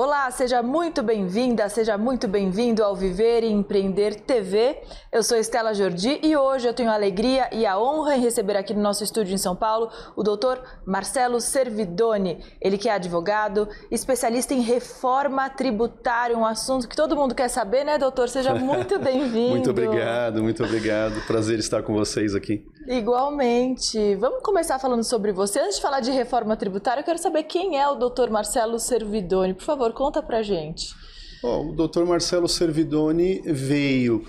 Olá, seja muito bem-vinda, seja muito bem-vindo ao Viver e Empreender TV. Eu sou Estela Jordi e hoje eu tenho a alegria e a honra em receber aqui no nosso estúdio em São Paulo o Dr. Marcelo Servidoni. Ele que é advogado, especialista em reforma tributária, um assunto que todo mundo quer saber, né, doutor? Seja muito bem-vindo. Muito obrigado, muito obrigado. Prazer estar com vocês aqui. Igualmente. Vamos começar falando sobre você. Antes de falar de reforma tributária, eu quero saber quem é o Dr. Marcelo Servidoni. Por favor, conta pra gente. O Dr. Marcelo Servidoni veio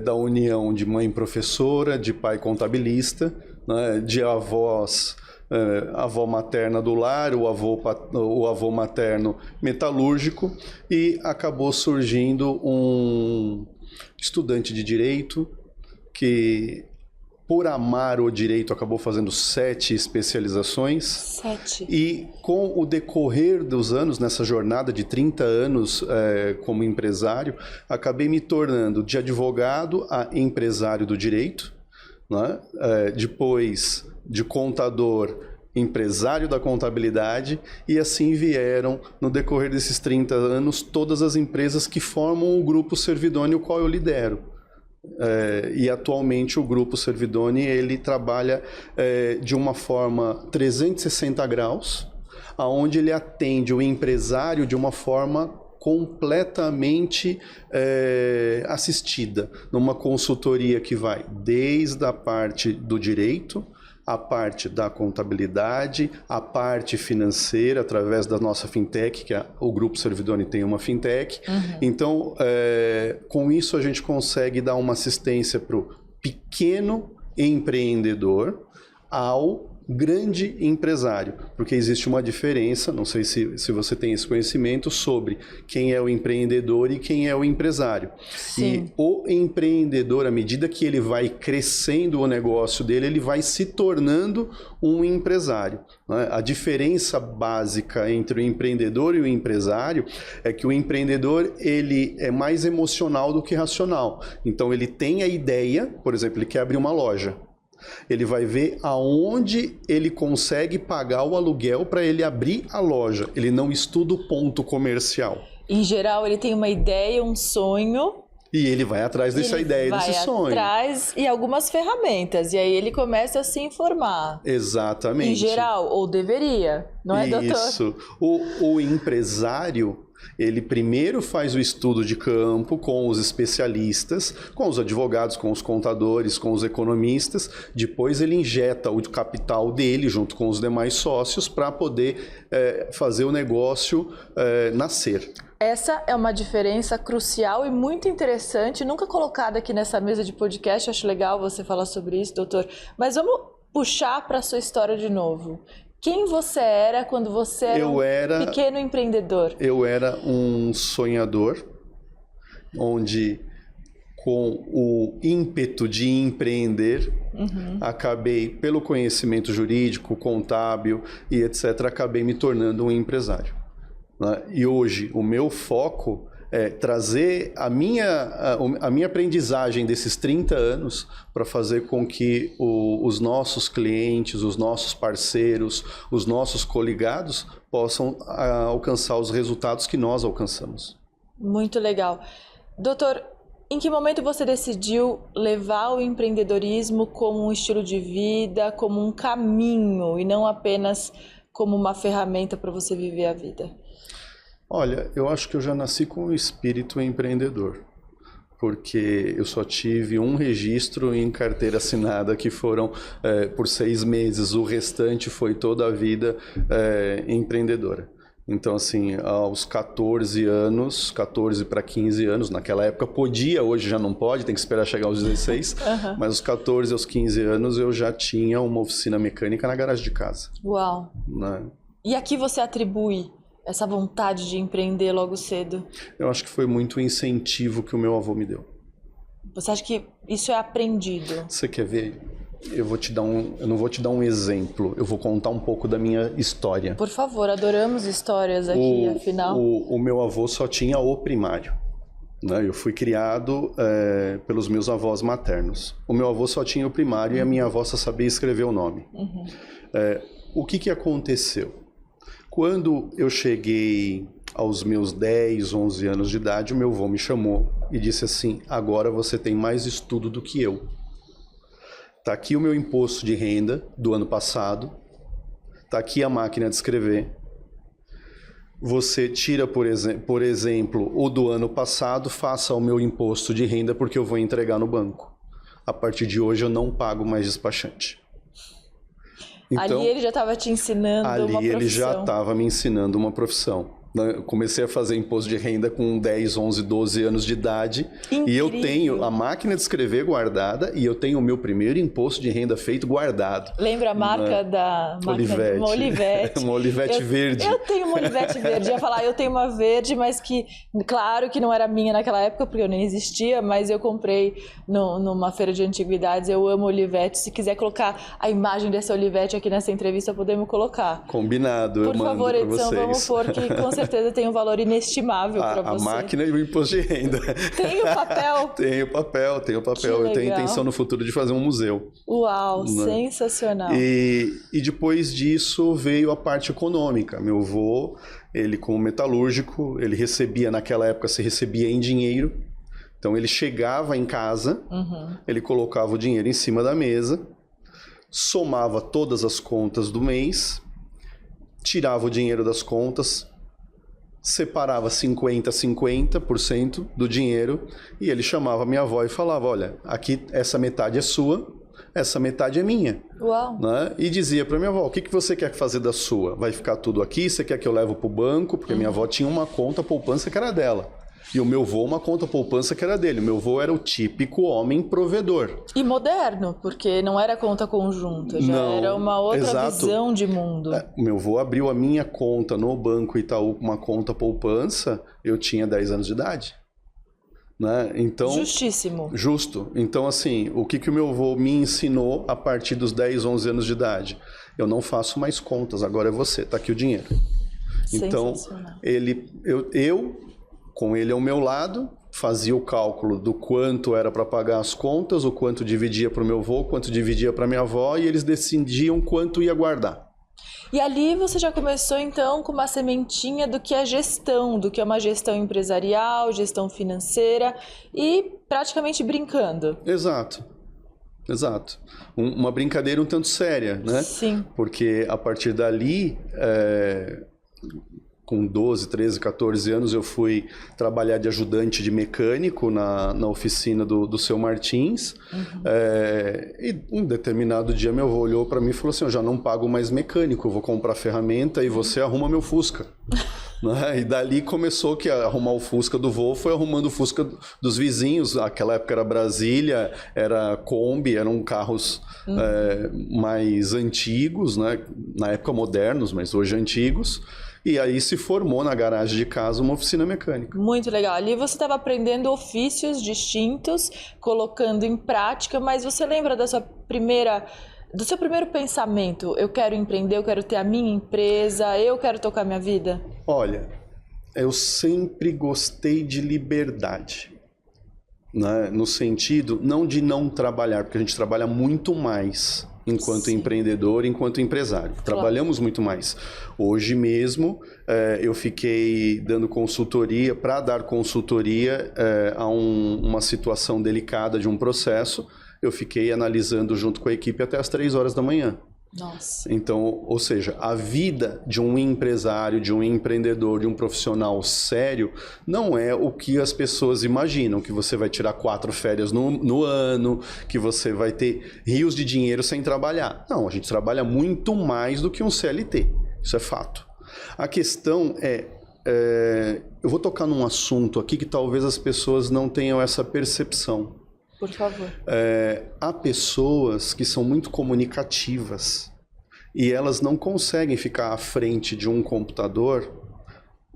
da união de mãe professora, de pai contabilista, né, de avós, avó materna do lar, o avô materno metalúrgico, e acabou surgindo um estudante de direito que, por amar o direito, acabou fazendo 7 especializações. 7. E com o decorrer dos anos, nessa jornada de 30 anos como empresário, acabei me tornando de advogado a empresário do direito, né? Depois de contador, empresário da contabilidade, e assim vieram, no decorrer desses 30 anos, todas as empresas que formam o Grupo Servidoni, o qual eu lidero. E atualmente o Grupo Servidoni ele trabalha de uma forma 360 graus, onde ele atende o empresário de uma forma completamente assistida, numa consultoria que vai desde a parte do direito, a parte da contabilidade, a parte financeira, através da nossa fintech, que o Grupo Servidoni tem uma fintech. Uhum. Então, com isso a gente consegue dar uma assistência para o pequeno empreendedor ao grande empresário, porque existe uma diferença, não sei se você tem esse conhecimento, sobre quem é o empreendedor e quem é o empresário. Sim. E o empreendedor, à medida que ele vai crescendo o negócio dele, ele vai se tornando um empresário, né? A diferença básica entre o empreendedor e o empresário é que o empreendedor ele é mais emocional do que racional. Então ele tem a ideia, por exemplo, ele quer abrir uma loja. Ele vai ver aonde ele consegue pagar o aluguel para ele abrir a loja. Ele não estuda o ponto comercial. Em geral, ele tem uma ideia, um sonho. E ele vai atrás dessa ideia, desse sonho. Vai atrás e algumas ferramentas. E aí ele começa a se informar. Exatamente. Em geral, ou deveria, não é, doutor? Isso. O empresário, ele primeiro faz o estudo de campo com os especialistas, com os advogados, com os contadores, com os economistas. Depois ele injeta o capital dele junto com os demais sócios para poder fazer o negócio nascer. Essa é uma diferença crucial e muito interessante, nunca colocada aqui nessa mesa de podcast. Acho legal você falar sobre isso, doutor. Mas vamos puxar para a sua história de novo. Quem você era quando você era pequeno empreendedor? Eu era um sonhador, onde com o ímpeto de empreender, acabei, pelo conhecimento jurídico, contábil e etc., acabei me tornando um empresário, né? E hoje o meu foco é trazer a minha aprendizagem desses 30 anos para fazer com que os nossos clientes, os nossos parceiros, os nossos coligados possam alcançar os resultados que nós alcançamos. Muito legal. Doutor, em que momento você decidiu levar o empreendedorismo como um estilo de vida, como um caminho e não apenas como uma ferramenta para você viver a vida? Olha, eu acho que eu já nasci com o espírito empreendedor, porque eu só tive um registro em carteira assinada que foram por 6 meses, o restante foi toda a vida empreendedora. Então, assim, aos 14 anos, 14 para 15 anos, naquela época podia, hoje já não pode, tem que esperar chegar aos 16, mas aos 14 aos 15 anos eu já tinha uma oficina mecânica na garagem de casa. Uau! Né? E aqui você atribui essa vontade de empreender logo cedo? Eu acho que foi muito o incentivo que o meu avô me deu. Você acha que isso é aprendido? Você quer ver? Eu não vou te dar um exemplo, eu vou contar um pouco da minha história. Por favor, adoramos histórias aqui, afinal. O meu avô só tinha o primário, né? Eu fui criado pelos meus avós maternos. O meu avô só tinha o primário e a minha avó só sabia escrever o nome. O que aconteceu? Quando eu cheguei aos meus 10, 11 anos de idade, o meu avô me chamou e disse assim: agora você tem mais estudo do que eu. Tá aqui o meu imposto de renda do ano passado, tá aqui a máquina de escrever. Você tira, por exemplo, o do ano passado, faça o meu imposto de renda porque eu vou entregar no banco. A partir de hoje eu não pago mais despachante. Então, ali ele já estava te ensinando uma profissão. Ali ele já estava me ensinando uma profissão. Eu comecei a fazer imposto de renda com 10, 11, 12 anos de idade. Incrível. E eu tenho a máquina de escrever guardada e eu tenho o meu primeiro imposto de renda feito guardado. Lembra a marca da Olivete. Uma Olivete. Uma Olivete verde. Eu tenho uma Olivete verde. Eu ia falar, eu tenho uma verde, mas que, claro que não era minha naquela época, porque eu nem existia, mas eu comprei numa feira de antiguidades. Eu amo Olivete. Se quiser colocar a imagem dessa Olivete aqui nessa entrevista, podemos colocar. Combinado, eu mando pra vocês. Por favor, edição, vamos pôr que com certeza tem um valor inestimável para você. A máquina e o imposto de renda. Tem o papel? Tenho papel. Eu tenho intenção no futuro de fazer um museu. Uau, né? Sensacional. E depois disso veio a parte econômica. Meu avô, ele como metalúrgico, ele recebia, naquela época se recebia em dinheiro. Então ele chegava em casa, ele colocava o dinheiro em cima da mesa, somava todas as contas do mês, tirava o dinheiro das contas, separava 50% do dinheiro e ele chamava minha avó e falava: olha, aqui essa metade é sua, essa metade é minha. Uau. Né? E dizia para minha avó: o que você quer fazer da sua? Vai ficar tudo aqui? Você quer que eu levo para o banco? Porque minha avó tinha uma conta poupança que era dela. E o meu avô, uma conta poupança que era dele. O meu avô era o típico homem provedor. E moderno, porque não era conta conjunta, já era uma outra visão de mundo. O meu avô abriu a minha conta no Banco Itaú, uma conta poupança, eu tinha 10 anos de idade. Né? Então, justíssimo. Justo. Então, assim, o que o meu avô me ensinou a partir dos 10, 11 anos de idade? Eu não faço mais contas, agora é você, tá aqui o dinheiro. Então, eu com ele ao meu lado, fazia o cálculo do quanto era para pagar as contas, o quanto dividia para o meu avô, quanto dividia para minha avó, e eles decidiam quanto ia guardar. E ali você já começou então com uma sementinha do que é gestão, do que é uma gestão empresarial, gestão financeira, e praticamente brincando. Exato. Uma brincadeira um tanto séria, né? Sim. Porque a partir dali... Com 12, 13, 14 anos, eu fui trabalhar de ajudante de mecânico na oficina do seu Martins. E um determinado dia, meu avô olhou para mim e falou assim: eu já não pago mais mecânico, eu vou comprar ferramenta e você arruma meu Fusca. Né? E dali começou que arrumar o Fusca do vô foi arrumando o Fusca dos vizinhos. Naquela época era Brasília, era Kombi, eram carros mais antigos, né? Na época modernos, mas hoje antigos. E aí se formou na garagem de casa uma oficina mecânica. Muito legal. Ali você estava aprendendo ofícios distintos, colocando em prática, mas você lembra do seu primeiro pensamento? Eu quero empreender, eu quero ter a minha empresa, eu quero tocar minha vida? Olha, eu sempre gostei de liberdade. Né? No sentido, não de não trabalhar, porque a gente trabalha muito mais enquanto empreendedor, enquanto empresário. Claro. Trabalhamos muito mais. Hoje mesmo, eu fiquei dando consultoria, para dar consultoria a uma situação delicada de um processo, eu fiquei analisando junto com a equipe até as 3 horas da manhã. Nossa. Então, ou seja, a vida de um empresário, de um empreendedor, de um profissional sério, não é o que as pessoas imaginam, que você vai tirar 4 férias no ano, que você vai ter rios de dinheiro sem trabalhar. Não, a gente trabalha muito mais do que um CLT, isso é fato. A questão eu vou tocar num assunto aqui que talvez as pessoas não tenham essa percepção. Por favor. Há pessoas que são muito comunicativas e elas não conseguem ficar à frente de um computador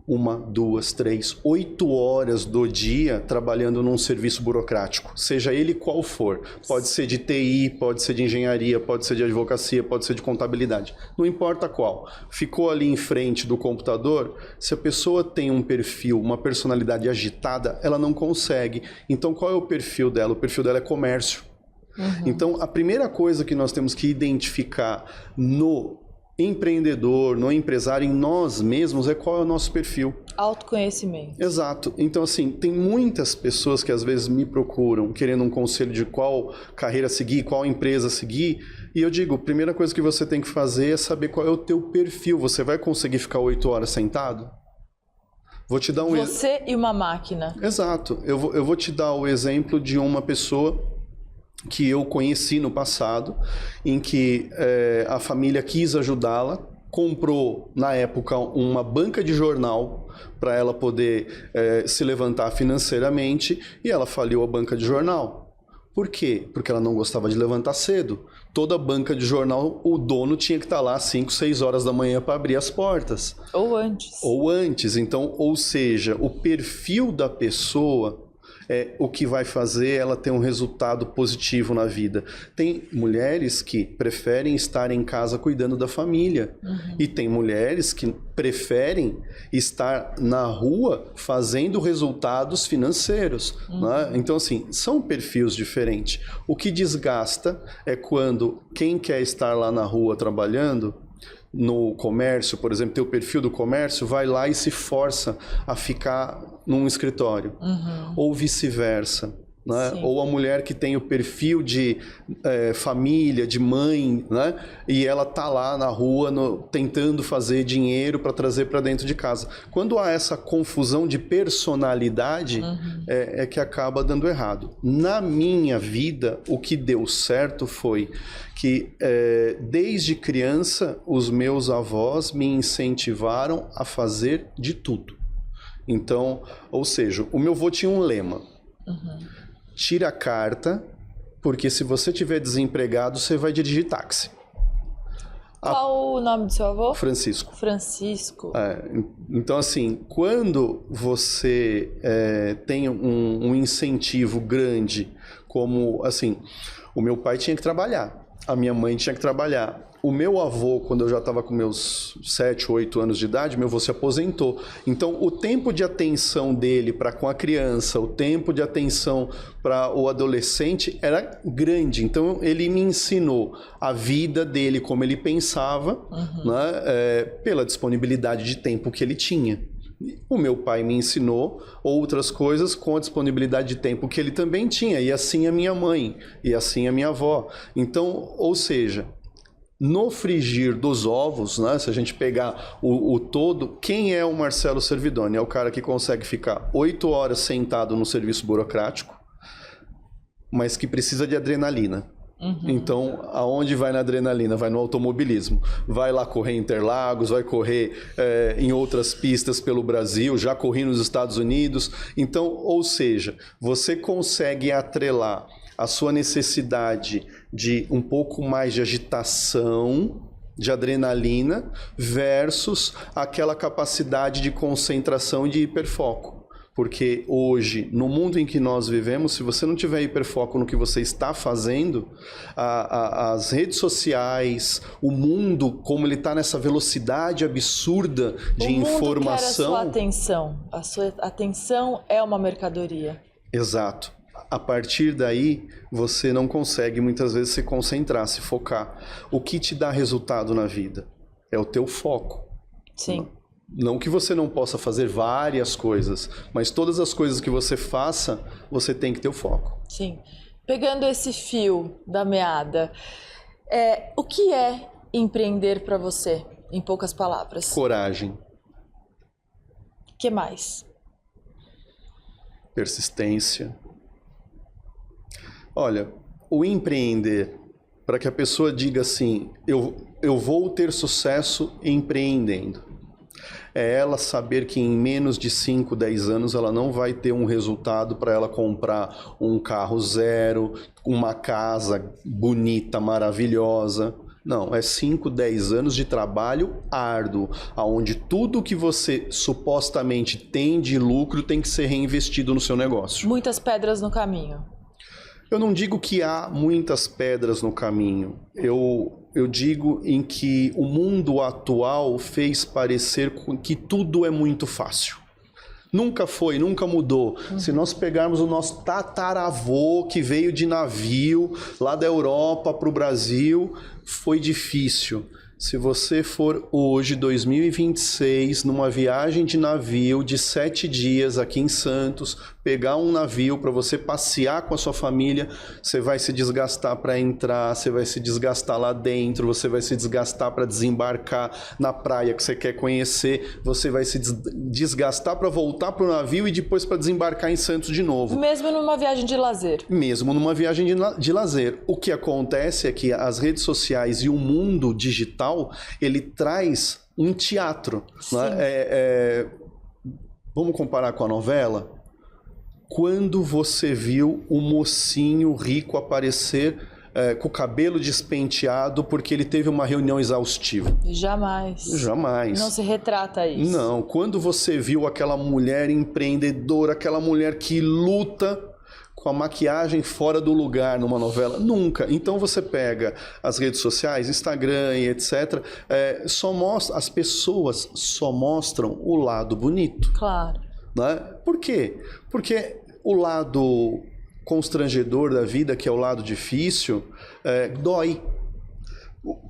1, 2, 3, 8 horas do dia trabalhando num serviço burocrático, seja ele qual for. Pode ser de TI, pode ser de engenharia, pode ser de advocacia, pode ser de contabilidade. Não importa qual. Ficou ali em frente do computador, se a pessoa tem um perfil, uma personalidade agitada, ela não consegue. Então qual é o perfil dela? O perfil dela é comércio. Então a primeira coisa que nós temos que identificar no empreendedor, no empresário, em nós mesmos, é qual é o nosso perfil. Autoconhecimento. Exato. Então, assim, tem muitas pessoas que às vezes me procuram querendo um conselho de qual carreira seguir, qual empresa seguir, e eu digo, a primeira coisa que você tem que fazer é saber qual é o teu perfil. Você vai conseguir ficar 8 horas sentado? Vou te dar um Você e uma máquina. Exato. Eu vou te dar o exemplo de uma pessoa que eu conheci no passado, em que a família quis ajudá-la, comprou, na época, uma banca de jornal para ela poder se levantar financeiramente, e ela faliu a banca de jornal. Por quê? Porque ela não gostava de levantar cedo. Toda banca de jornal, o dono tinha que estar lá às 5, 6 horas da manhã para abrir as portas. Ou antes. Ou antes. Então, ou seja, o perfil da pessoa é o que vai fazer ela ter um resultado positivo na vida. Tem mulheres que preferem estar em casa cuidando da família. E tem mulheres que preferem estar na rua fazendo resultados financeiros. Né? Então, assim, são perfis diferentes. O que desgasta é quando quem quer estar lá na rua trabalhando, no comércio, por exemplo, ter o perfil do comércio, vai lá e se força a ficar num escritório. Ou vice-versa. Né? Ou a mulher que tem o perfil de família, de mãe, né? E ela tá lá na rua tentando fazer dinheiro para trazer para dentro de casa. Quando há essa confusão de personalidade, é que acaba dando errado. Na minha vida, o que deu certo foi que desde criança os meus avós me incentivaram a fazer de tudo. Então, ou seja, o meu avô tinha um lema. Tira a carta, porque se você estiver desempregado, você vai dirigir táxi. Qual o nome do seu avô? Francisco. Francisco. Então, assim, quando você tem um incentivo grande, como, assim, o meu pai tinha que trabalhar, a minha mãe tinha que trabalhar. O meu avô, quando eu já estava com meus 7, 8 anos de idade, meu avô se aposentou. Então, o tempo de atenção dele para com a criança, o tempo de atenção para o adolescente era grande. Então, ele me ensinou a vida dele, como ele pensava, né, pela disponibilidade de tempo que ele tinha. O meu pai me ensinou outras coisas com a disponibilidade de tempo que ele também tinha. E assim a minha mãe, e assim a minha avó. Então, ou seja, no frigir dos ovos, né, se a gente pegar o todo, quem é o Marcelo Servidoni? É o cara que consegue ficar 8 horas sentado no serviço burocrático, mas que precisa de adrenalina. Então, aonde vai na adrenalina? Vai no automobilismo. Vai lá correr em Interlagos, vai correr em outras pistas pelo Brasil, já corri nos Estados Unidos. Então, ou seja, você consegue atrelar a sua necessidade de um pouco mais de agitação, de adrenalina, versus aquela capacidade de concentração e de hiperfoco. Porque hoje, no mundo em que nós vivemos, se você não tiver hiperfoco no que você está fazendo, as redes sociais, o mundo, como ele está nessa velocidade absurda de informação... O mundo quer a sua atenção. A sua atenção é uma mercadoria. Exato. A partir daí, você não consegue muitas vezes se concentrar, se focar. O que te dá resultado na vida é o teu foco. Sim. Não que você não possa fazer várias coisas, mas todas as coisas que você faça, você tem que ter o foco. Sim. Pegando esse fio da meada, o que é empreender para você, em poucas palavras? Coragem. O que mais? Persistência. Olha, o empreender, para que a pessoa diga assim, eu vou ter sucesso empreendendo. É ela saber que em menos de 5, 10 anos ela não vai ter um resultado para ela comprar um carro zero, uma casa bonita, maravilhosa. Não, é 5, 10 anos de trabalho árduo, onde tudo que você supostamente tem de lucro tem que ser reinvestido no seu negócio. Muitas pedras no caminho. Eu não digo que há muitas pedras no caminho. Eu digo em que o mundo atual fez parecer que tudo é muito fácil. Nunca foi, nunca mudou. Se nós pegarmos o nosso tataravô que veio de navio lá da Europa para o Brasil, foi difícil. Se você for hoje, 2026, numa viagem de navio de 7 dias aqui em Santos, pegar um navio para você passear com a sua família, você vai se desgastar para entrar, você vai se desgastar lá dentro, você vai se desgastar para desembarcar na praia que você quer conhecer, você vai se desgastar para voltar para o navio e depois para desembarcar em Santos de novo. Mesmo numa viagem de lazer. Mesmo numa viagem de lazer. O que acontece é que as redes sociais e o mundo digital, ele traz um teatro. Né? Vamos comparar com a novela? Quando você viu o mocinho rico aparecer com o cabelo despenteado porque ele teve uma reunião exaustiva? Jamais. Jamais. Não se retrata isso. Não. Quando você viu aquela mulher empreendedora, aquela mulher que luta com a maquiagem fora do lugar numa novela? Nunca. Então você pega as redes sociais, Instagram e etc. As pessoas só mostram o lado bonito. Claro. Né? Por quê? Porque o lado constrangedor da vida, que é o lado difícil, dói.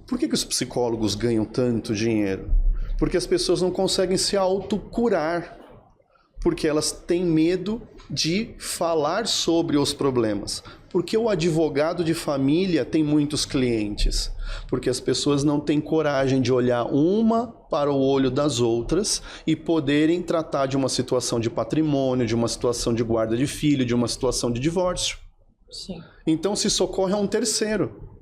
Por que os psicólogos ganham tanto dinheiro? Porque as pessoas não conseguem se autocurar. Porque elas têm medo de falar sobre os problemas. Porque o advogado de família tem muitos clientes. Porque as pessoas não têm coragem de olhar uma para o olho das outras e poderem tratar de uma situação de patrimônio, de uma situação de guarda de filho, de uma situação de divórcio. Sim. Então se socorre a um terceiro.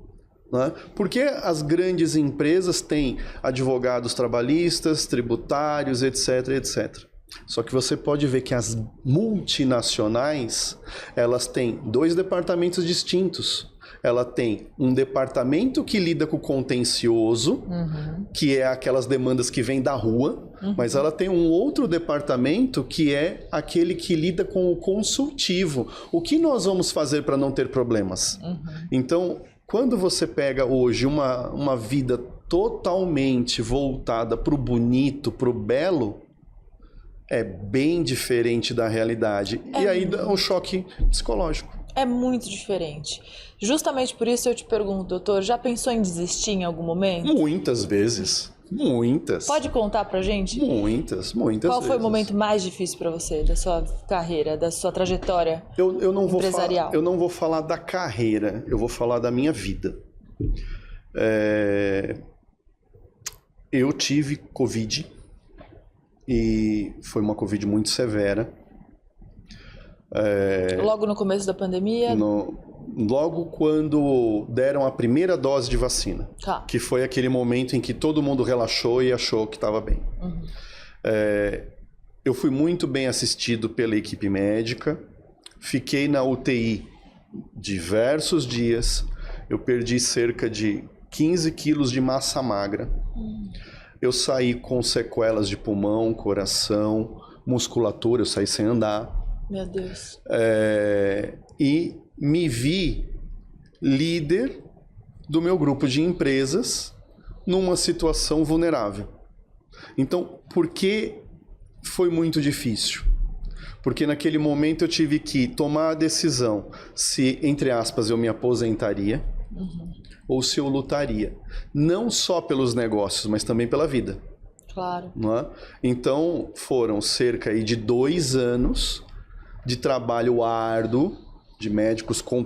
Né? Porque as grandes empresas têm advogados trabalhistas, tributários, etc, etc. Só que você pode ver que as multinacionais, elas têm 2 departamentos distintos. Ela tem um departamento que lida com o contencioso, que é aquelas demandas que vêm da rua, mas ela tem um outro departamento que é aquele que lida com o consultivo. O que nós vamos fazer para não ter problemas? Então, quando você pega hoje uma vida totalmente voltada para o bonito, para o belo, é bem diferente da realidade. E aí dá um choque psicológico. É muito diferente. Justamente por isso eu te pergunto, doutor, já pensou em desistir em algum momento? Muitas vezes. Muitas. Pode contar pra gente? Muitas vezes. Qual foi o momento mais difícil para você, da sua carreira, da sua trajetória empresarial? Eu não vou falar da carreira, eu vou falar da minha vida. Eu tive Covid. E foi uma Covid muito severa. Logo no começo da pandemia? Logo quando deram a primeira dose de vacina. Tá. Que foi aquele momento em que todo mundo relaxou e achou que estava bem. Eu fui muito bem assistido pela equipe médica. Fiquei na UTI diversos dias. Eu perdi cerca de 15 quilos de massa magra. Eu saí com sequelas de pulmão, coração, musculatura, eu saí sem andar. Meu Deus. E me vi líder do meu grupo de empresas numa situação vulnerável. Então, por que foi muito difícil? Porque naquele momento eu tive que tomar a decisão se, entre aspas, eu me aposentaria ou se eu lutaria. Não só pelos negócios, mas também pela vida. Claro. Não é? Então, foram cerca aí de 2 anos de trabalho árduo, de médicos com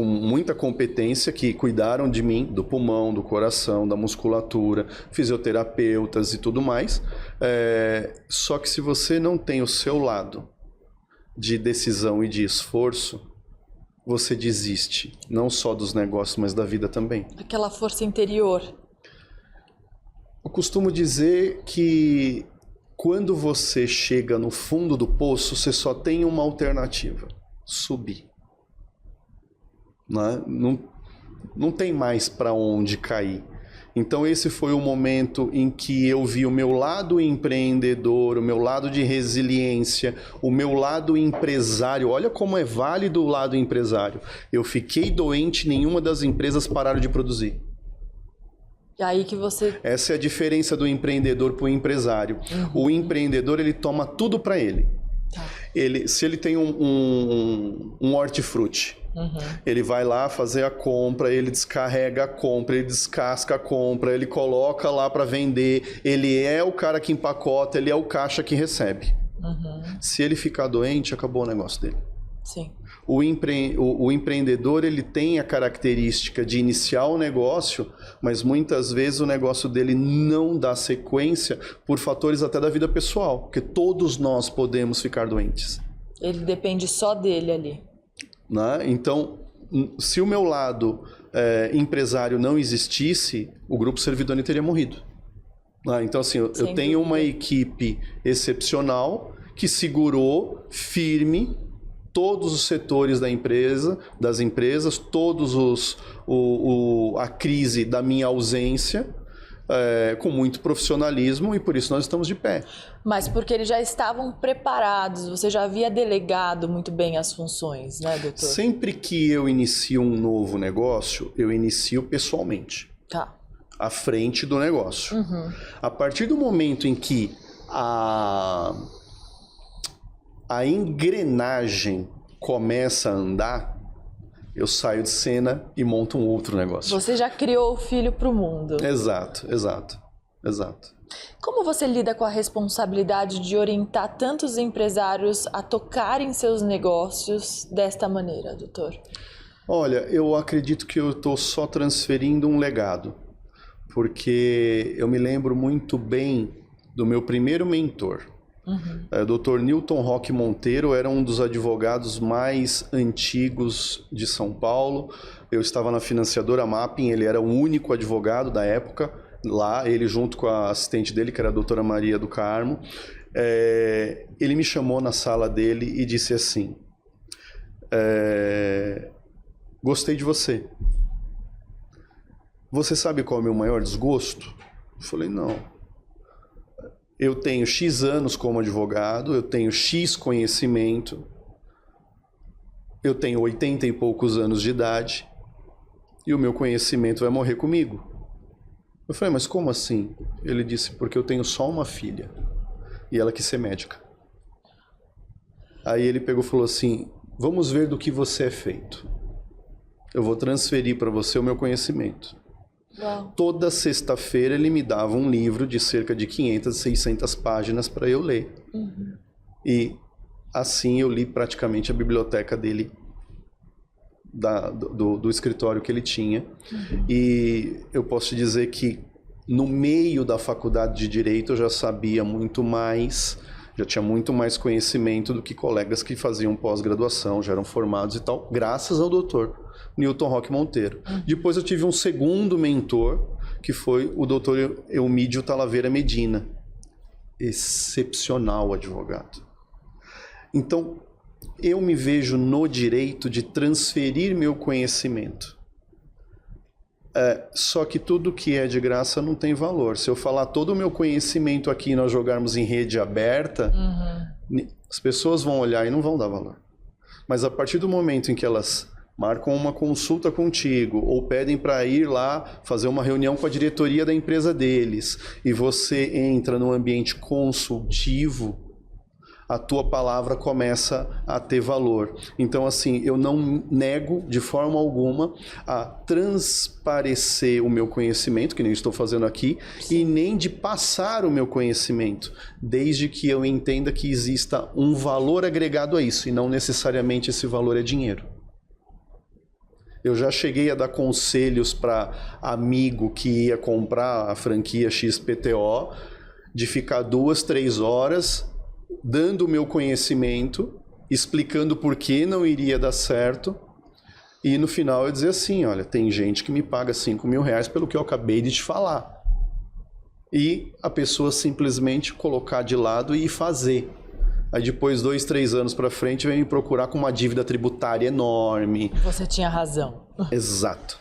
muita competência que cuidaram de mim, do pulmão, do coração, da musculatura, fisioterapeutas e tudo mais. Só que se você não tem o seu lado de decisão e de esforço, você desiste, não só dos negócios, mas da vida também. Aquela força interior. Eu costumo dizer que quando você chega no fundo do poço, você só tem uma alternativa: subir. Não tem mais para onde cair. Então esse foi o momento em que eu vi o meu lado empreendedor, o meu lado de resiliência, o meu lado empresário. Olha como é válido o lado empresário. Eu fiquei doente, nenhuma das empresas pararam de produzir. E aí que você... Essa é a diferença do empreendedor para o empresário. O empreendedor, ele toma tudo para ele. Tá. Se ele tem um hortifruti, Ele vai lá fazer a compra, ele descarrega a compra, ele descasca a compra, ele coloca lá para vender, ele é o cara que empacota, ele é o caixa que recebe. Se ele ficar doente, acabou o negócio dele. Sim. O empreendedor, ele tem a característica de iniciar o negócio, mas muitas vezes o negócio dele não dá sequência por fatores até da vida pessoal, porque todos nós podemos ficar doentes. Ele depende só dele ali. Né? Então, se o meu lado empresário não existisse, o grupo Servidoni teria morrido. Né? Então, assim, eu tenho uma equipe excepcional que segurou firme todos os setores das empresas, todos a crise da minha ausência, com muito profissionalismo, e por isso nós estamos de pé. Mas porque eles já estavam preparados, você já havia delegado muito bem as funções, né, doutor? Sempre que eu inicio um novo negócio, eu inicio pessoalmente. Tá. À frente do negócio. A partir do momento em que a engrenagem começa a andar, eu saio de cena e monto um outro negócio. Você já criou o filho para o mundo. Exato. Como você lida com a responsabilidade de orientar tantos empresários a tocarem seus negócios desta maneira, doutor? Olha, eu acredito que eu estou só transferindo um legado, porque eu me lembro muito bem do meu primeiro mentor. O Dr. Newton Roque Monteiro era um dos advogados mais antigos de São Paulo. Eu estava na financiadora Mapping, ele era o único advogado da época lá, ele junto com a assistente dele, que era a doutora Maria do Carmo. Ele me chamou na sala dele e disse assim: gostei de você. Você sabe qual é o meu maior desgosto? Eu falei, não. Eu tenho X anos como advogado, eu tenho X conhecimento, eu tenho 80 e poucos anos de idade e o meu conhecimento vai morrer comigo. Eu falei, mas como assim? Ele disse, porque eu tenho só uma filha e ela quis ser médica. Aí ele pegou e falou assim, vamos ver do que você é feito. Eu vou transferir para você o meu conhecimento. Uau. Toda sexta-feira ele me dava um livro de cerca de 500, 600 páginas para eu ler. E assim eu li praticamente a biblioteca dele, do escritório que ele tinha. E eu posso te dizer que no meio da faculdade de Direito eu já sabia muito mais, já tinha muito mais conhecimento do que colegas que faziam pós-graduação, já eram formados e tal, graças ao doutor Newton Roque Monteiro. Depois eu tive um segundo mentor, que foi o doutor Eumídio Talavera Medina. Excepcional advogado. Então, eu me vejo no direito de transferir meu conhecimento. Só que tudo que é de graça não tem valor. Se eu falar todo o meu conhecimento aqui e nós jogarmos em rede aberta, as pessoas vão olhar e não vão dar valor. Mas a partir do momento em que elas marcam uma consulta contigo ou pedem para ir lá fazer uma reunião com a diretoria da empresa deles e você entra num ambiente consultivo, a tua palavra começa a ter valor. Então, assim, eu não nego de forma alguma a transparecer o meu conhecimento, que nem estou fazendo aqui, e nem de passar o meu conhecimento, desde que eu entenda que exista um valor agregado a isso, e não necessariamente esse valor é dinheiro. Eu já cheguei a dar conselhos para amigo que ia comprar a franquia XPTO, de ficar 2, 3 horas dando o meu conhecimento, explicando por que não iria dar certo, e no final eu dizer assim, olha, tem gente que me paga R$5.000 pelo que eu acabei de te falar. E a pessoa simplesmente colocar de lado e fazer. Aí depois, 2, 3 anos para frente, vem me procurar com uma dívida tributária enorme. Você tinha razão. Exato.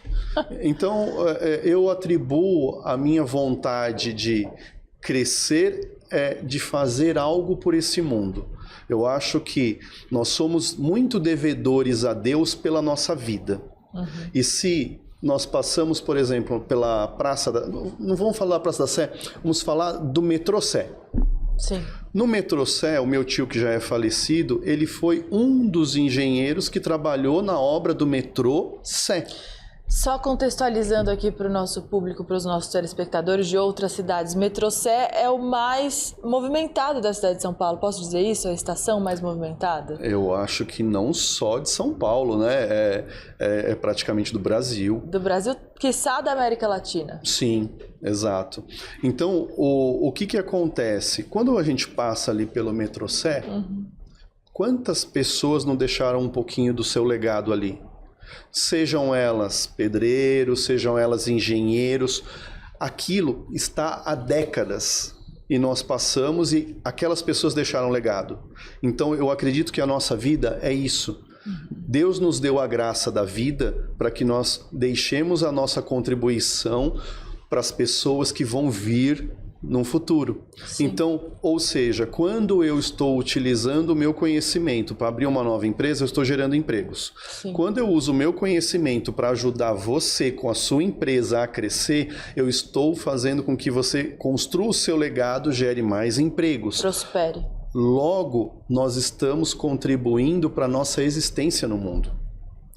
Então, eu atribuo a minha vontade de crescer, de fazer algo por esse mundo. Eu acho que nós somos muito devedores a Deus pela nossa vida. E se nós passamos, por exemplo, pela Praça da... Não vamos falar da Praça da Sé, vamos falar do metrô Sé. Sim. No Metrocé, o meu tio que já é falecido, ele foi um dos engenheiros que trabalhou na obra do metrô Sé. Só contextualizando aqui para o nosso público, para os nossos telespectadores de outras cidades, Metrocé é o mais movimentado da cidade de São Paulo. Posso dizer isso? É a estação mais movimentada? Eu acho que não só de São Paulo, né? É praticamente do Brasil. Do Brasil, quiçá da América Latina. Sim, exato. Então, o que acontece? Quando a gente passa ali pelo Metrocé, quantas pessoas não deixaram um pouquinho do seu legado ali? Sejam elas pedreiros, sejam elas engenheiros, aquilo está há décadas e nós passamos e aquelas pessoas deixaram legado. Então eu acredito que a nossa vida é isso. Deus nos deu a graça da vida para que nós deixemos a nossa contribuição para as pessoas que vão vir no futuro. Sim. Então, ou seja, quando eu estou utilizando o meu conhecimento para abrir uma nova empresa, eu estou gerando empregos. Sim. Quando eu uso o meu conhecimento para ajudar você com a sua empresa a crescer, eu estou fazendo com que você construa o seu legado, gere mais empregos. Prospere. Logo, nós estamos contribuindo para a nossa existência no mundo.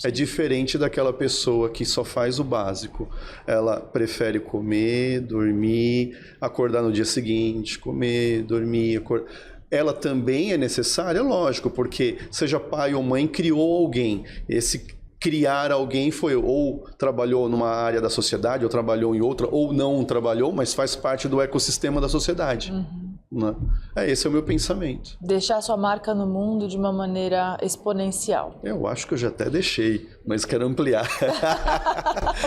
É diferente daquela pessoa que só faz o básico. Ela prefere comer, dormir, acordar no dia seguinte, comer, dormir, acordar. Ela também é necessária, lógico, porque seja pai ou mãe, criou alguém. Esse criar alguém foi ou trabalhou numa área da sociedade, ou trabalhou em outra, ou não trabalhou, mas faz parte do ecossistema da sociedade. Né? Esse é o meu pensamento. Deixar sua marca no mundo de uma maneira exponencial. Eu acho que eu já até deixei, mas quero ampliar.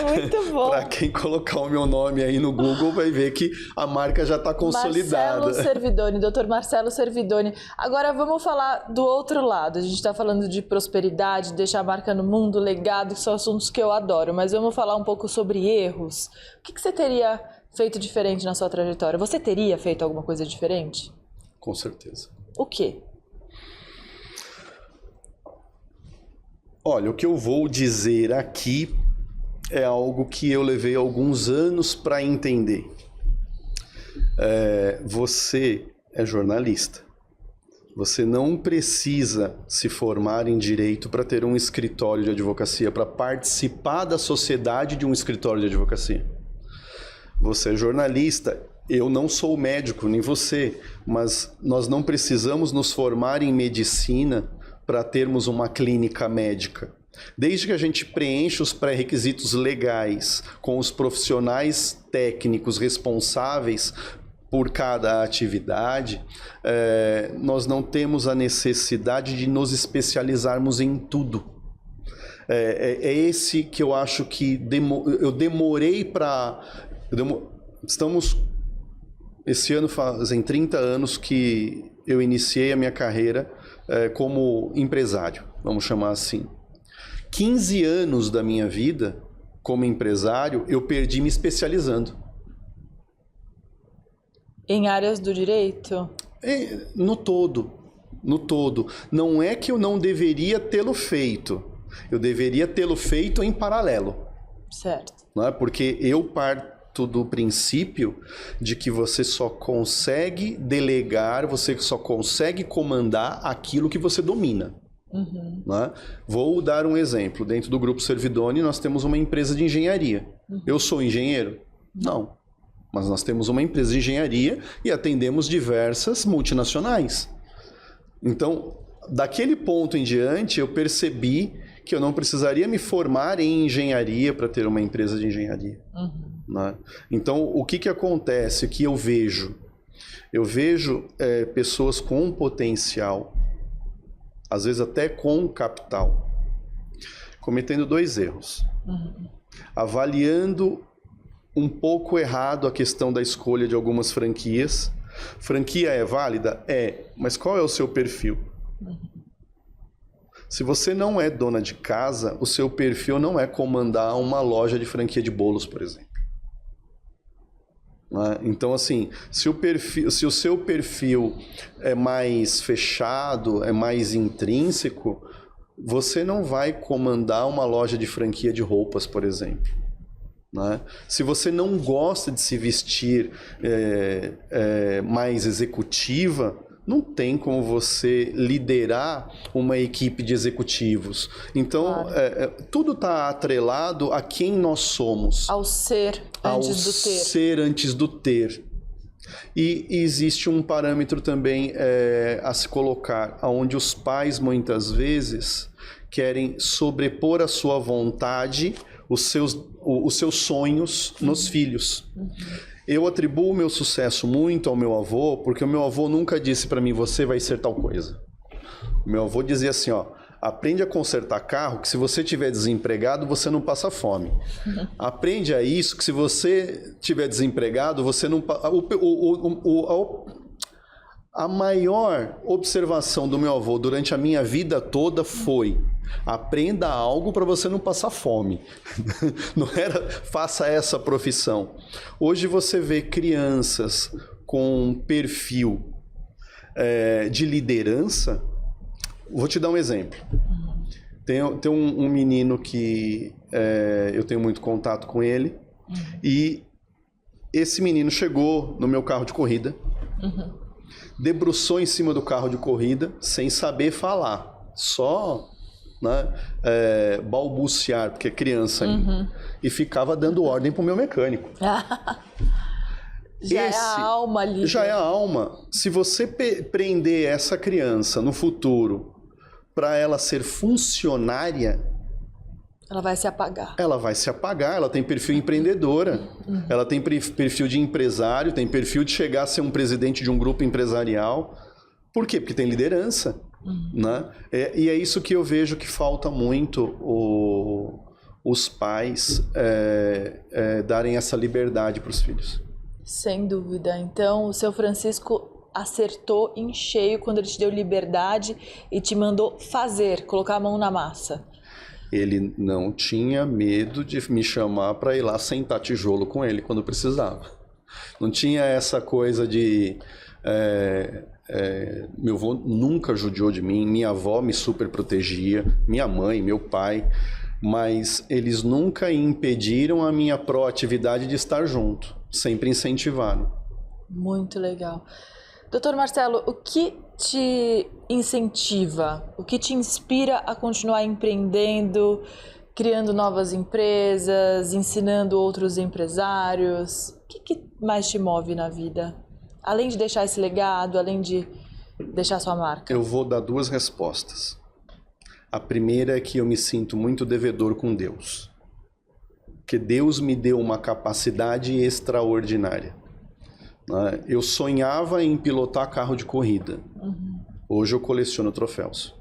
Muito bom. Para quem colocar o meu nome aí no Google vai ver que a marca já está consolidada. Marcelo Servidoni, Dr. Marcelo Servidoni. Agora vamos falar do outro lado. A gente está falando de prosperidade, deixar a marca no mundo, legado, que são assuntos que eu adoro. Mas vamos falar um pouco sobre erros. O que você teria feito diferente na sua trajetória? Você teria feito alguma coisa diferente? Com certeza. O quê? Olha, o que eu vou dizer aqui é algo que eu levei alguns anos para entender. Você é jornalista. Você não precisa se formar em direito para ter um escritório de advocacia, para participar da sociedade de um escritório de advocacia. Você é jornalista, eu não sou médico, nem você, mas nós não precisamos nos formar em medicina para termos uma clínica médica. Desde que a gente preencha os pré-requisitos legais com os profissionais técnicos responsáveis por cada atividade, nós não temos a necessidade de nos especializarmos em tudo. É esse que eu acho que eu demorei para... Esse ano fazem 30 anos que eu iniciei a minha carreira como empresário, vamos chamar assim. 15 anos da minha vida como empresário, eu perdi me especializando. Em áreas do direito? No todo. Não é que eu não deveria tê-lo feito. Eu deveria tê-lo feito em paralelo. Certo. Não é? Porque eu parto do princípio de que você só consegue delegar, você só consegue comandar aquilo que você domina. Né? Vou dar um exemplo. Dentro do Grupo Servidoni, nós temos uma empresa de engenharia. Eu sou engenheiro? Não. Mas nós temos uma empresa de engenharia e atendemos diversas multinacionais. Então, daquele ponto em diante, eu percebi que eu não precisaria me formar em engenharia para ter uma empresa de engenharia. Né? Então, o que acontece que eu vejo? Eu vejo pessoas com potencial, às vezes até com capital, cometendo dois erros. Avaliando um pouco errado a questão da escolha de algumas franquias. Franquia é válida? Mas qual é o seu perfil? Se você não é dona de casa, o seu perfil não é comandar uma loja de franquia de bolos, por exemplo. Então, assim, se o seu perfil é mais fechado, é mais intrínseco, você não vai comandar uma loja de franquia de roupas, por exemplo. né? Se você não gosta de se vestir mais executiva, não tem como você liderar uma equipe de executivos. Então, tudo está atrelado a quem nós somos. Ao ser antes do ter. Ao ser antes do ter. E existe um parâmetro também a se colocar, onde os pais, muitas vezes, querem sobrepor a sua vontade, os seus sonhos nos filhos. Eu atribuo o meu sucesso muito ao meu avô, porque o meu avô nunca disse para mim, você vai ser tal coisa. O meu avô dizia assim, ó, aprende a consertar carro, que se você estiver desempregado, você não passa fome. Aprende a isso, que se você estiver desempregado, você não... A maior observação do meu avô durante a minha vida toda foi: aprenda algo para você não passar fome. Não era faça essa profissão. Hoje você vê crianças com perfil de liderança. Vou te dar um exemplo. Tem um menino que eu tenho muito contato com ele, e esse menino chegou no meu carro de corrida, debruçou em cima do carro de corrida sem saber falar, só, né, balbuciar, porque é criança ainda, e ficava dando ordem pro meu mecânico. Já é a alma ali. Já é a alma. Se você prender essa criança no futuro para ela ser funcionária, ela vai se apagar. Ela vai se apagar, ela tem perfil empreendedora, ela tem perfil de empresário, tem perfil de chegar a ser um presidente de um grupo empresarial. Por quê? Porque tem liderança. Né? E é isso que eu vejo que falta muito os pais darem essa liberdade para os filhos. Sem dúvida. Então, o seu Francisco acertou em cheio quando ele te deu liberdade e te mandou fazer, colocar a mão na massa. Ele não tinha medo de me chamar para ir lá sentar tijolo com ele quando precisava. Não tinha essa coisa de... meu avô nunca judiou de mim, minha avó me super protegia, minha mãe, meu pai, mas eles nunca impediram a minha proatividade de estar junto, sempre incentivaram. Muito legal. Doutor Marcelo, o que te incentiva, o que te inspira a continuar empreendendo, criando novas empresas, ensinando outros empresários? O que mais te move na vida? Além de deixar esse legado, além de deixar sua marca? Eu vou dar duas respostas. A primeira é que eu me sinto muito devedor com Deus. Porque Deus me deu uma capacidade extraordinária. Eu sonhava em pilotar carro de corrida. Hoje eu coleciono troféus.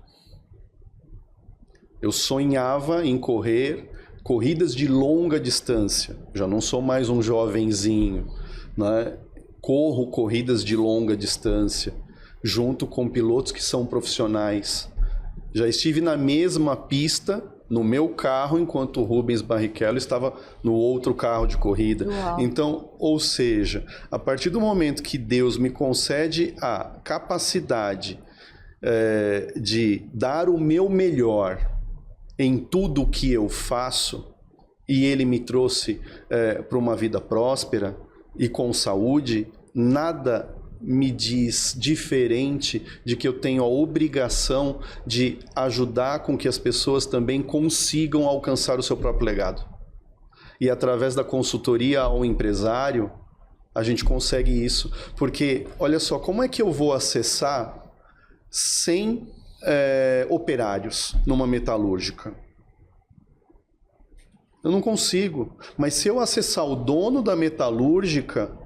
Eu sonhava em correr corridas de longa distância. Já não sou mais um jovenzinho, né? Corro corridas de longa distância, junto com pilotos que são profissionais. Já estive na mesma pista, no meu carro, enquanto o Rubens Barrichello estava no outro carro de corrida. Uau. Então, ou seja, a partir do momento que Deus me concede a capacidade de dar o meu melhor em tudo o que eu faço, e Ele me trouxe para uma vida próspera e com saúde, nada me diz diferente de que eu tenho a obrigação de ajudar com que as pessoas também consigam alcançar o seu próprio legado. E através da consultoria ao empresário, a gente consegue isso. Porque, olha só, como é que eu vou acessar 100 operários numa metalúrgica? Eu não consigo. Mas se eu acessar o dono da metalúrgica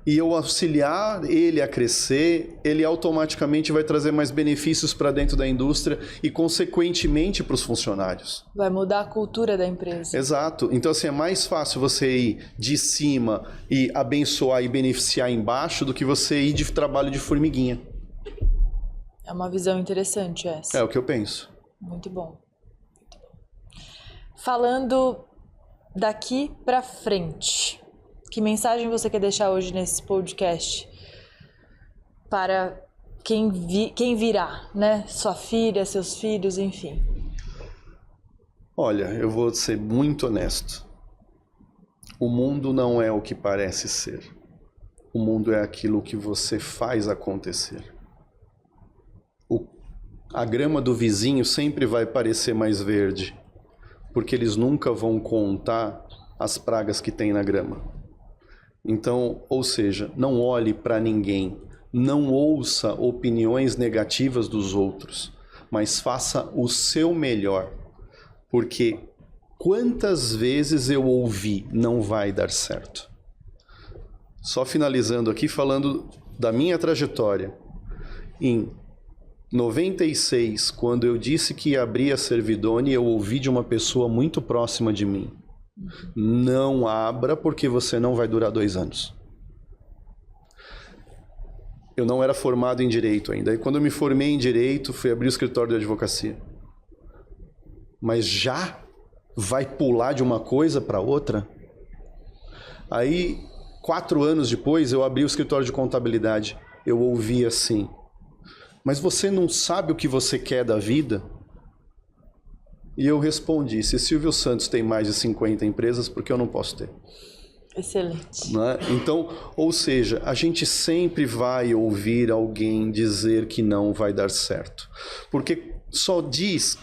e eu auxiliar ele a crescer, ele automaticamente vai trazer mais benefícios para dentro da indústria e, consequentemente, para os funcionários. Vai mudar a cultura da empresa. Exato. Então, assim, é mais fácil você ir de cima e abençoar e beneficiar embaixo do que você ir de trabalho de formiguinha. É uma visão interessante essa. É o que eu penso. Muito bom. Muito bom. Falando daqui para frente, que mensagem você quer deixar hoje nesse podcast para quem virá, né? Sua filha, seus filhos, enfim. Olha, eu vou ser muito honesto. O mundo não é o que parece ser. O mundo é aquilo que você faz acontecer. A grama do vizinho sempre vai parecer mais verde, porque eles nunca vão contar as pragas que tem na grama. Então, ou seja, não olhe para ninguém, não ouça opiniões negativas dos outros, mas faça o seu melhor, porque quantas vezes eu ouvi, não vai dar certo. Só finalizando aqui, falando da minha trajetória. Em 96, quando eu disse que ia abrir a Servidoni, eu ouvi de uma pessoa muito próxima de mim: não abra porque você não vai durar 2 anos. Eu não era formado em Direito ainda. E quando eu me formei em Direito, fui abrir o escritório de advocacia. Mas já vai pular de uma coisa para outra? Aí, 4 anos depois, eu abri o escritório de contabilidade. Eu ouvi assim: mas você não sabe o que você quer da vida? E eu respondi: se Silvio Santos tem mais de 50 empresas, por que eu não posso ter? Excelente. Não é? Então, ou seja, a gente sempre vai ouvir alguém dizer que não vai dar certo. Porque só diz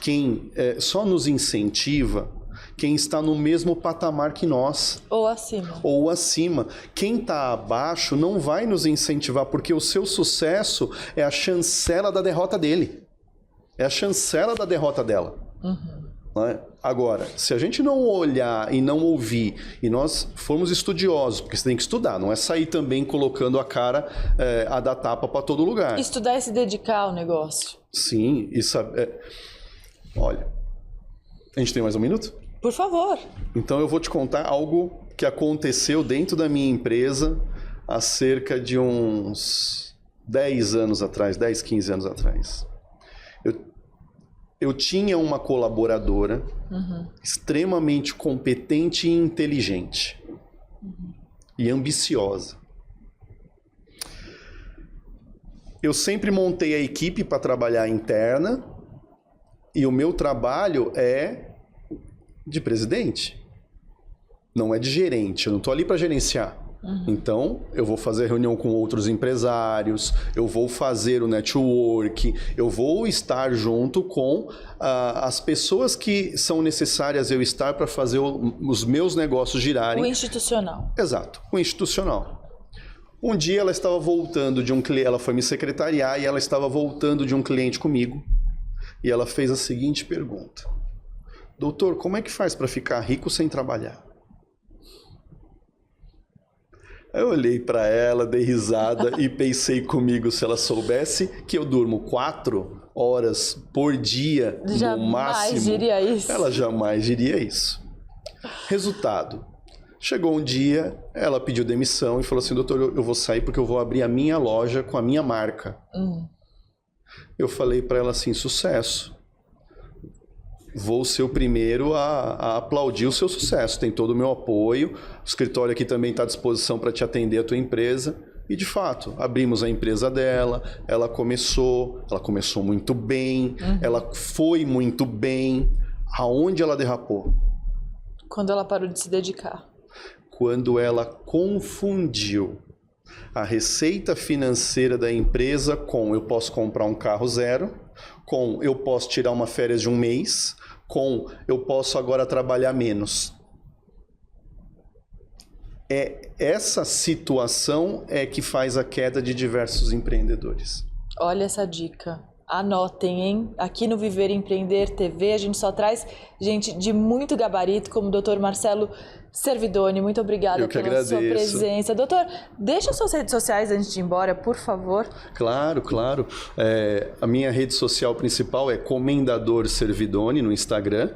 só nos incentiva quem está no mesmo patamar que nós. Ou acima. Ou acima. Quem está abaixo não vai nos incentivar, porque o seu sucesso é a chancela da derrota dele. É a chancela da derrota dela. Uhum. Não é? Agora, se a gente não olhar e não ouvir, e nós formos estudiosos, porque você tem que estudar, não é sair também colocando a cara a dar tapa para todo lugar. Estudar e se dedicar ao negócio. Sim, e saber. Olha, a gente tem mais 1 minuto? Por favor. Então eu vou te contar algo que aconteceu dentro da minha empresa há cerca de uns 10 anos atrás, 10, 15 anos atrás. Eu tinha uma colaboradora extremamente competente e inteligente e ambiciosa. Eu sempre montei a equipe para trabalhar interna e o meu trabalho é de presidente, não é de gerente. Eu não estou ali para gerenciar. Então, eu vou fazer reunião com outros empresários, eu vou fazer o network, eu vou estar junto com as pessoas que são necessárias eu estar para fazer os meus negócios girarem. O institucional. Exato, o institucional. Um dia ela estava voltando de um cliente, ela foi me secretariar e ela estava voltando de um cliente comigo e ela fez a seguinte pergunta: doutor, como é que faz para ficar rico sem trabalhar? Eu olhei para ela, dei risada e pensei comigo, se ela soubesse que eu durmo 4 horas por dia no máximo, diria isso. Ela jamais diria isso. Resultado, chegou um dia, ela pediu demissão e falou assim: doutor, eu vou sair porque eu vou abrir a minha loja com a minha marca. Eu falei para ela assim: sucesso. Vou ser o primeiro a aplaudir o seu sucesso. Tem todo o meu apoio. O escritório aqui também está à disposição para te atender a tua empresa. E, de fato, abrimos a empresa dela. Ela começou muito bem. Ela foi muito bem. Aonde ela derrapou? Quando ela parou de se dedicar. Quando ela confundiu a receita financeira da empresa com eu posso comprar um carro zero, com eu posso tirar uma férias de 1 mês, com eu posso agora trabalhar menos. Essa situação é que faz a queda de diversos empreendedores. Olha essa dica. Anotem, hein? Aqui no Viver e Empreender TV a gente só traz gente de muito gabarito, como o Dr. Marcelo Servidoni. Muito obrigada pela sua presença. Doutor, deixa suas redes sociais antes de ir embora, por favor. Claro, claro. A minha rede social principal é Comendador Servidoni no Instagram,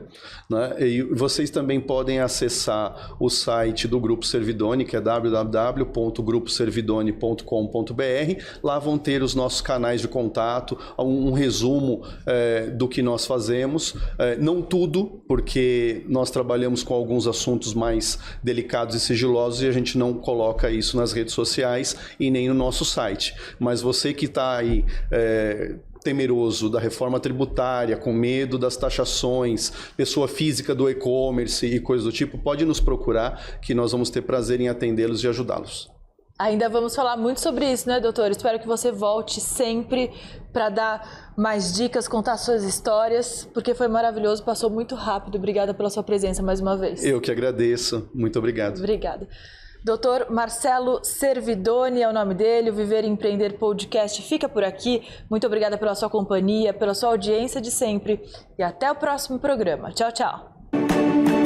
né? E vocês também podem acessar o site do Grupo Servidoni, que é www.gruposervidoni.com.br. Lá vão ter os nossos canais de contato, um resumo do que nós fazemos. Não tudo, porque nós trabalhamos com alguns assuntos mais delicados e sigilosos e a gente não coloca isso nas redes sociais e nem no nosso site. Mas você que está aí temeroso da reforma tributária, com medo das taxações, pessoa física do e-commerce e coisas do tipo, pode nos procurar que nós vamos ter prazer em atendê-los e ajudá-los. Ainda vamos falar muito sobre isso, né, doutor? Espero que você volte sempre para dar mais dicas, contar suas histórias, porque foi maravilhoso, passou muito rápido. Obrigada pela sua presença mais uma vez. Eu que agradeço. Muito obrigado. Obrigada. Doutor Marcelo Servidoni é o nome dele, o Viver e Empreender Podcast fica por aqui. Muito obrigada pela sua companhia, pela sua audiência de sempre e até o próximo programa. Tchau, tchau.